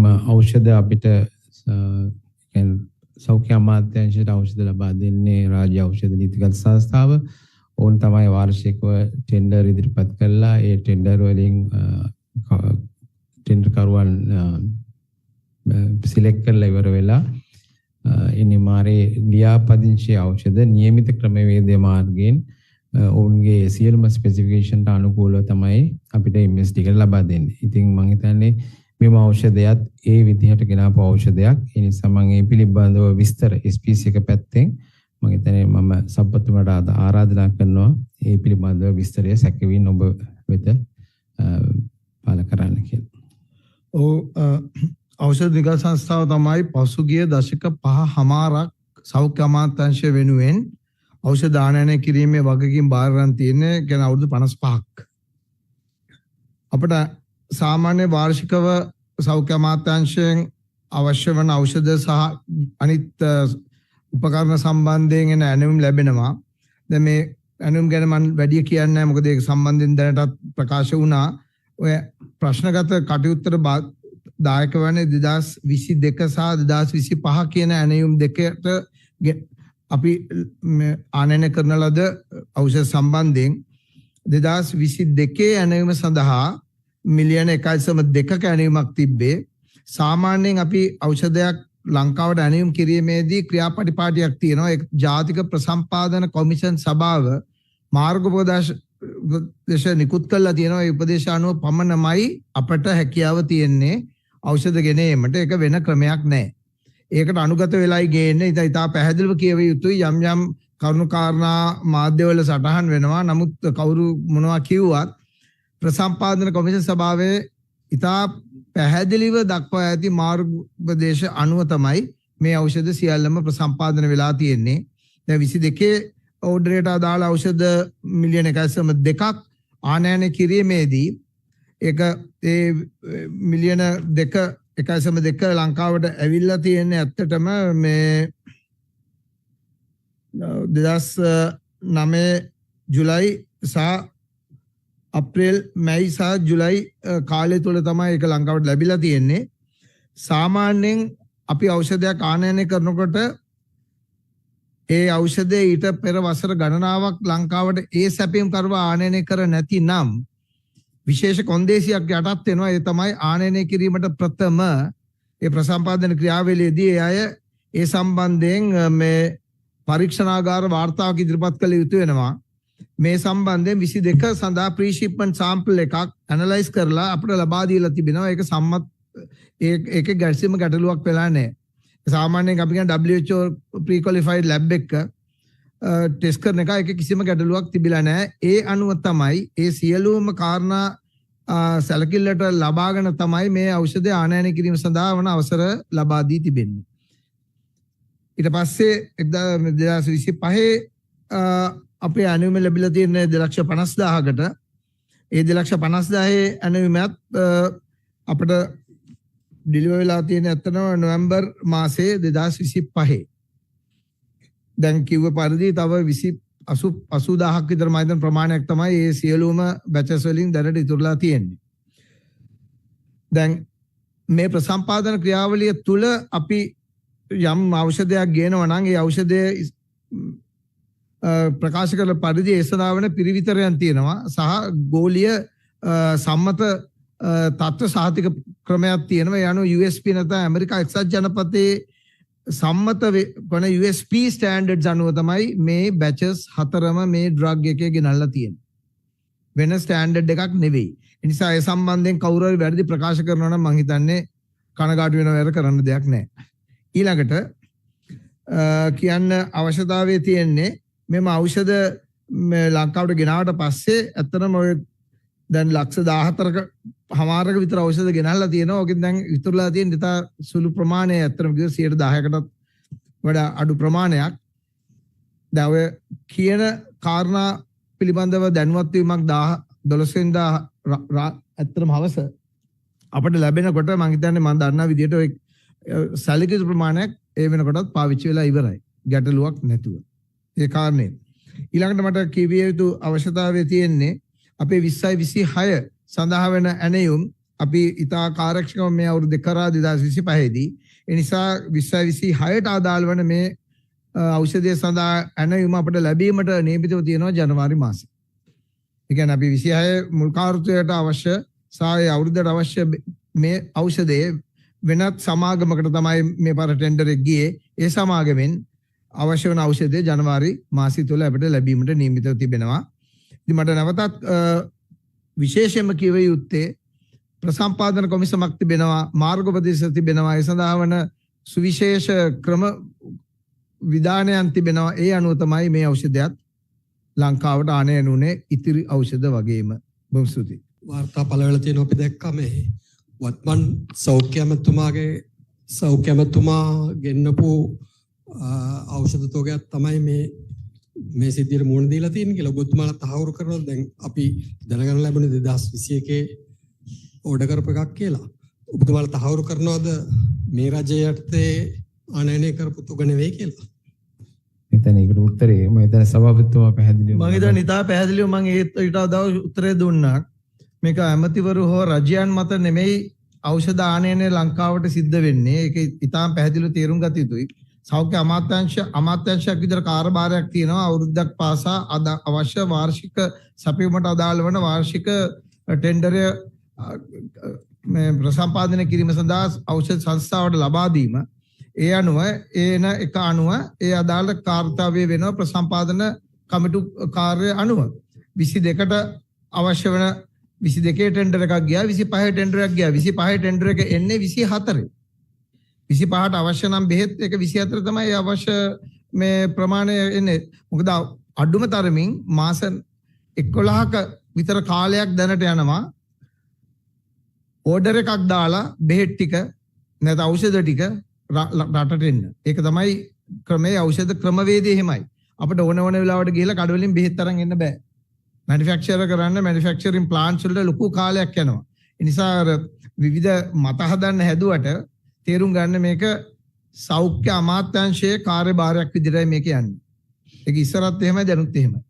ඖෂධ අපිට සෞඛ්‍ය අමාත්‍යාංශයට ඖෂධ ලබා දෙන්නේ රාජ්‍ය ඖෂධ නීතිගත සංස්ථාව. ඕන් තමයි වාර්ෂිකව ටෙන්ඩර් ඉදිරිපත් කළා. ඒ ටෙන්ඩර් වලින් ටෙන්ඩර් කරුවන් සිලෙක්ට් කරලා ඉවර වෙලා ඉන්නේ මාරේ ලියාපදිංචි ඖෂධ නියමිත ක්‍රමවේදය මාර්ගයෙන් ඔවුන්ගේ සියලුම ස්පෙસિෆිකේෂන්ට අනුකූලව තමයි අපිට MSD එක ලබා දෙන්නේ. ඉතින් මම හිතන්නේ මෙම ඖෂධයත් ඒ විදිහට ගෙනාපු ඖෂධයක්. ඒ නිසා මම මේ පිළිබඳව විස්තර SPC එක පැත්තෙන් මම හිතන්නේ මම සම්පත්තුමට ආරාධනා කරනවා ඒ පිළිබඳව විස්තරය සැකෙමින් ඔබ වෙත පාල කරන්න කියලා. ඖෂධ නිගා සංස්ථාව තමයි පසුගිය දශක 5මාරක් සෞඛ්‍ය අමාත්‍යාංශය වෙනුවෙන් ඖෂධ ආනයනය කිරීමේ වගකීම් බාර ගන්න තියෙන්නේ ගැන අවුරුදු 55ක්. අපිට සාමාන්‍ය වාර්ෂිකව සෞඛ්‍ය අමාත්‍යාංශයෙන් අවශ්‍ය වන ඖෂධ සහ අනිත් උපකරණ සම්බන්ධයෙන් එන ඇණවුම් ලැබෙනවා. දැන් මේ ඇණවුම් ගැන මම වැඩි කියන්නේ නැහැ මොකද ඒක සම්බන්ධයෙන් දැනටත් ප්‍රකාශ වුණා. ඔය ප්‍රශ්නගත කටයුත්තට දායක වන්නේ 2022 සහ 2025 කියන ඇණවුම් දෙකට අපි ආනයනය කරන ලද ඖෂධ සම්බන්ධයෙන් 2022 ඇණවුම සඳහා මිලියන 1.2ක ඇණවුමක් තිබ්බේ. සාමාන්‍යයෙන් අපි ඖෂධයක් ලංකාවට ඇණවුම් කිරීමේදී ක්‍රියාපටිපාටියක් තියෙනවා. ඒ ජාතික ප්‍රසම්පාදන කොමිෂන් සභාව මාර්ගෝපදේශ නිකුත් කළා තියෙනවා. ඒ උපදේශ අනුව පමණමයි අපට හැකියාව තියෙන්නේ ඖෂධ ගෙනීමට. ඒක වෙන ක්‍රමයක් නැහැ. ඒකට අනුගත වෙලයි ගේන්නේ. ඉතින් පැහැදිලිව කියව යුතුයි යම් යම් කරුණු කාරණා මාධ්‍යවල සටහන් වෙනවා. නමුත් කවුරු මොනවා කිව්වත් ප්‍රසම්පාදන කොමිෂන් සභාවේ ඉතා පැහැදිලිව දක්වා ඇති මාර්ගෝපදේශ අනුව තමයි මේ ඖෂධ සියල්ලම ප්‍රසම්පාදන වෙලා තියෙන්නේ. දැන් 22 ඕඩරේට අදාළ ඖෂධ මිලියන 1.2ක් ආනයනය කිරීමේදී ඒක ඒ මිලියන 1.2 ලංකාවට ඇවිල්ලා තියෙන්නේ ඇත්තටම මේ 2009 ජුලයි සහ අප්‍රේල් මැයි සහ ජුලයි කාලය තුල තමයි ඒක ලංකාවට ලැබිලා තියෙන්නේ. සාමාන්‍යයෙන් අපි ඖෂධයක් ආනයනය කරනකොට ඒ ඖෂධය ඊට පෙර වසර ගණනාවක් ලංකාවට ඒ සැපීම් කරවා ආනයනය කර නැතිනම් විශේෂ කොන්දේසියක් යටත් වෙනවා. ඒ තමයි ආනයනය කිරීමට ප්‍රථම ඒ ප්‍රසම්පාදන ක්‍රියාවලියේදී ඒ අය ඒ සම්බන්ධයෙන් මේ පරීක්ෂණාගාර වාර්තාවක් ඉදිරිපත් කළ යුතු වෙනවා. මේ සම්බන්ධයෙන් 22 සඳහා ප්‍රී-ෂිප්මන්ට් සාම්පල් එකක් ඇනලයිස් කරලා අපිට ලබා දීලා තිබෙනවා. ඒක සම්මත ඒකේ ගැටසීම ගැටලුවක් වෙලා නැහැ. සාමාන්‍යයෙන් අපි කියන WHO ප්‍රී ක්වොලිෆයිඩ් ලැබ් එක ටෙස්ට් කරන එක ඒකේ කිසිම ගැටලුවක් තිබිලා නැහැ. ඒ අනුව තමයි ඒ සියලුම කාරණා සැලකිල්ලට ලබාගෙන තමයි මේ ඖෂධය ආනයනය කිරීම සඳහා වන අවසර ලබා දී තිබෙන්නේ. ඊට පස්සේ 2025 අපේ ඇණවුම ලැබිලා තියෙන 2,50,000කට ඒ 2,50,000 ඇණවුමත් අපිට ඩිලිවර් වෙලා තියෙන ඇත්තටම නොවැම්බර් මාසයේ 2025. දැන් කිව්ව පරිදි තව 80,000ක් විතර මයිදන් ප්‍රමාණයක් තමයි මේ සියලුම බැචස් වලින් දැනට ඉතුරුලා තියෙන්නේ. දැන් මේ ප්‍රසම්පාදන ක්‍රියාවලිය තුල අපි යම් ඖෂධයක් ගේනවා නම් ඒ ඖෂධය ප්‍රකාශ කළ පරිදි ඒ සඳහා වන පිරිවිතරයන් තියෙනවා සහ ගෝලීය සම්මත තත්ත්ව සාහිතික ක්‍රමයක් තියෙනවා. ඒ අනුව USP නැත්නම් ඇමරිකා එක්සත් ජනපදයේ සම්මත වන USP ස්ටෑන්ඩඩ්ස් අනුව තමයි මේ බැචස් 4ම මේ ඩ්‍රග් එකේ ගෙනල්ලා තියෙන්නේ. වෙන ස්ටෑන්ඩඩ් එකක් නෙවෙයි. ඒ නිසා ඒ සම්බන්ධයෙන් කවුරු හරි වැරදි ප්‍රකාශ කරනවා නම් මම හිතන්නේ කනගාටු වෙනව වැඩ කරන්න දෙයක් නැහැ. ඊළඟට කියන්න අවශ්‍යතාවය තියෙන්නේ මෙම ඖෂධ ලංකාවට ගෙනාවට පස්සේ ඇත්තටම ඔය දැන් ලක්ෂ 14ක හමාරක විතර ඖෂධ ගෙනල්ලා තියෙනවා. ඕකෙන් දැන් ඉතුරුලා තියෙන ඉතා සුළු ප්‍රමාණය ඇත්තටම කිව්ව 10%කටත් වඩා අඩු ප්‍රමාණයක්. දැන් ඔය කියන කාරණා පිළිබඳව දැනුවත් වීමක් 12 වෙනිදා ඇත්තටම හවස අපිට ලැබෙනකොට මම හිතන්නේ මම දන්නා විදිහට ඔය සැලකිලි ප්‍රමාණයක් ඒ වෙනකොටත් පාවිච්චි වෙලා ඉවරයි. ගැටලුවක් නැතුව. ඒ කාරණේ. ඊළඟට මට කියවිය යුතු අවශ්‍යතාවය තියෙන්නේ අපේ 2026 සඳහා වෙන ඇණයුම් අපි ඉතා කාර්යක්ෂමව මේ අවුරුදු දෙක කරා 2025 දී. ඒ නිසා 2026ට අදාළ වන මේ ඖෂධය සඳහා ඇනවීම අපට ලැබීමට නියමිතව තියෙනවා ජනවාරි මාසෙ. ඒ කියන්නේ අපි 26 මුල් කාර්යයට අවශ්‍ය සාය අවුරුද්දට අවශ්‍ය මේ ඖෂධය වෙනත් සමාගමකට තමයි මේ පාර ටෙන්ඩර් එක ගියේ. ඒ සමාගමෙන් අවශ්‍ය වන ඖෂධය ජනවාරි මාසය තුළ අපිට ලැබීමට නියමිතව තිබෙනවා. ඉතින් මට නැවතත් විශේෂයෙන්ම කියව යුත්තේ ප්‍රසම්පාදන කොමිසමක් තිබෙනවා, මාර්ගෝපදේශ තිබෙනවා, ඒ සඳහා වන සුවිශේෂ ක්‍රම විධානයන් තිබෙනවා. ඒ අනුව තමයි මේ ඖෂධයත් ලංකාවට ආනයන වුණේ ඉතිරි ඖෂධ වගේම. බොහොම ස්තුතියි. වාර්තා පළවල තියෙනවා අපි දැක්කා මේ වත්මන් සෞඛ්‍ය ඇමතුමාගේ සෞඛ්‍ය ඇමතුමා ගෙන්නපු ඖෂධ තෝගයක් තමයි මේ සිද්ධියට මුහුණ දීලා තියෙන්නේ කියලා ඔබතුමාලා තහවුරු කරනවා. දැන් අපි දැනගන්න ලැබුණේ 2021 ඕඩර් කරපු එකක් කියලා. ඔබතුමාලා තහවුරු කරනවද මේ රජයට ආනයනය කරපු තුග නෙවෙයි කියලා? එතන ඒකට උත්තරේ මම එතන සභාපතිතුමා පැහැදිලිව මම හිතන්නේ ඉතා පැහැදිලිව මම ඊට වඩා උත්තරේ දුන්නා. මේක ඇමතිවරු හෝ රජයන් මත නෙමෙයි ඖෂධ ආනයනය ලංකාවට සිද්ධ වෙන්නේ. ඒක ඉතාම පැහැදිලිව තේරුම් ගත යුතුයි. සෞඛ්‍ය අමාත්‍යාංශයක් විතර කාර්යභාරයක් තියෙනවා. අවුරුද්දක් පාසා අවශ්‍ය වාර්ෂික සැපයීමට අදාළ වන වාර්ෂික ටෙන්ඩරය මේ ප්‍රසම්පාදනය කිරීම සඳහා ඖෂධ සංස්ථාවට ලබා දීම. ඒ අනුව ඒන එක අනුව ඒ අදාළ කාර්යය වෙනවා ප්‍රසම්පාදන කමිටු කාර්ය අනුව 22ට අවශ්‍ය වෙන 22 ටෙන්ඩර් එකක් ගියා, 25 ටෙන්ඩර් එකක් ගියා. 25 ටෙන්ඩර් එක එන්නේ 24. 25ට අවශ්‍ය නම් බෙහෙත් එක 24 තමයි අවශ්‍ය මේ ප්‍රමාණය එන්නේ. මොකද අඩුම තරමින් මාස 11ක විතර කාලයක් දැනට යනවා ඕඩර් එකක් දාලා බෙහෙත් ටික නැත්නම් ඖෂධ ටික රටට එන්න. ඒක තමයි ක්‍රමයේ ඖෂධ ක්‍රමවේදය එහෙමයි. අපිට ඕන වෙලාවට ගිහලා කඩවලින් බෙහෙත් අරන් එන්න බෑ. මැනුෆැක්චරර් කරන්න මැනුෆැක්චරින් ප්ලාන්ට්ස් වලට ලොකු කාලයක් යනවා. ඒ නිසා විවිධ මත හදන්න හැදුවට තේරුම් ගන්න මේක සෞඛ්‍ය අමාත්‍යාංශයේ කාර්යභාරයක් විදිහටයි මේක යන්නේ. ඒක ඉස්සරත් එහෙමයි දැනුත් එහෙමයි.